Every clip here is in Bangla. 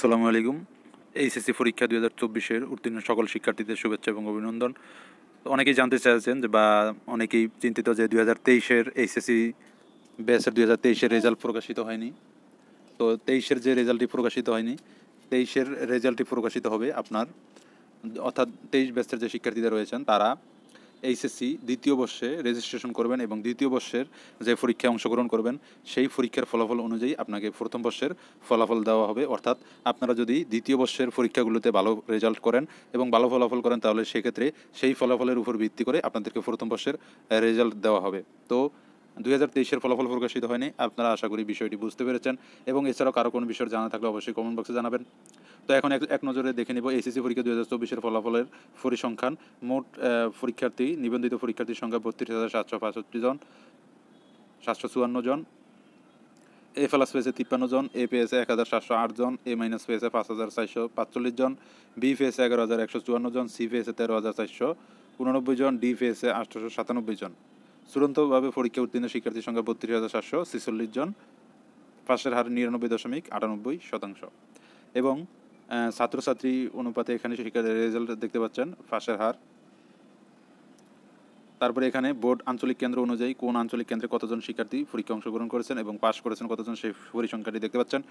আসসালামু আলাইকুম। এইচএসসি পরীক্ষা 2024-এর উত্তীর্ণ সকল শিক্ষার্থীদের শুভেচ্ছা এবং অভিনন্দন। তো অনেকেই জানতে চাইছেন বা অনেকেই চিন্তিত যে 2023-এর এইচএসসি ব্যাচের 2023-এর রেজাল্ট প্রকাশিত হয়নি। তো 23-এর যে রেজাল্টটি প্রকাশিত হয়নি, 23-এর রেজাল্টটি প্রকাশিত হবে আপনার, অর্থাৎ 23 ব্যাচের যে শিক্ষার্থীরা রয়েছেন তারা এইচএসসি দ্বিতীয় বর্ষে রেজিস্ট্রেশন করবেন এবং দ্বিতীয় বর্ষের যে পরীক্ষায় অংশগ্রহণ করবেন সেই পরীক্ষার ফলাফল অনুযায়ী আপনাকে প্রথম বর্ষের ফলাফল দেওয়া হবে। অর্থাৎ আপনারা যদি দ্বিতীয় বর্ষের পরীক্ষাগুলোতে ভালো রেজাল্ট করেন এবং ভালো ফলাফল করেন তাহলে সেক্ষেত্রে সেই ফলাফলের উপর ভিত্তি করে আপনাদেরকে প্রথম বর্ষের রেজাল্ট দেওয়া হবে। তো 2023-এর ফলাফল প্রকাশিত হয়নি, আপনারা আশা করি বিষয়টি বুঝতে পেরেছেন এবং এছাড়াও কারো কোনো বিষয় জানা থাকলে অবশ্যই কমেন্ট বক্সে জানাবেন। তো এখন এক নজরে দেখে নিব এইচএসসি পরীক্ষা 2024-এর ফলাফলের পরিসংখ্যান। মোট পরীক্ষার্থী, নিবন্ধিত পরীক্ষার্থীর সংখ্যা 32,765 জন, 754 জন। এ প্লাস পেয়েছে 53 জন, এ পেয়েছে 1,708 জন, এ মাইনাস পেয়েছে 5,445 জন, বি পেয়েছে 11,154 জন, সি পেয়েছে 13,489 জন, ডি পেয়েছে 897 জন। চূড়ান্তভাবে পরীক্ষা উত্তীর্ণ শিক্ষার্থীর সংখ্যা 32,746 জন, পাশের হার 99.98%। এবং ছাত্রছাত্রী অনুপাতে এখানে শিক্ষার্থীর রেজাল্ট দেখতে পাচ্ছেন, পাশের হার। তারপরে এখানে বোর্ড আঞ্চলিক কেন্দ্র অনুযায়ী কোন আঞ্চলিক কেন্দ্রে কতজন শিক্ষার্থী পরীক্ষা অংশগ্রহণ করেছেন এবং পাস করেছেন কতজন সেই পরিসংখ্যাটি দেখতে পাচ্ছেন।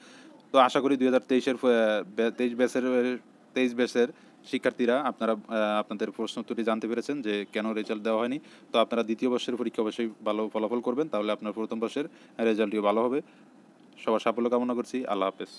তো আশা করি 2023 ব্যাচের শিক্ষার্থীরা আপনারা আপনাদের প্রশ্ন উত্তরটি জানতে পেরেছেন যে কেন রেজাল্ট দেওয়া হয়নি। তো আপনারা দ্বিতীয় বর্ষের পরীক্ষা অবশ্যই ভালো ফলাফল করবেন, তাহলে আপনার প্রথম বর্ষের রেজাল্টটিও ভালো হবে। সবার সাফল্য কামনা করছি। আল্লাহ হাফেজ।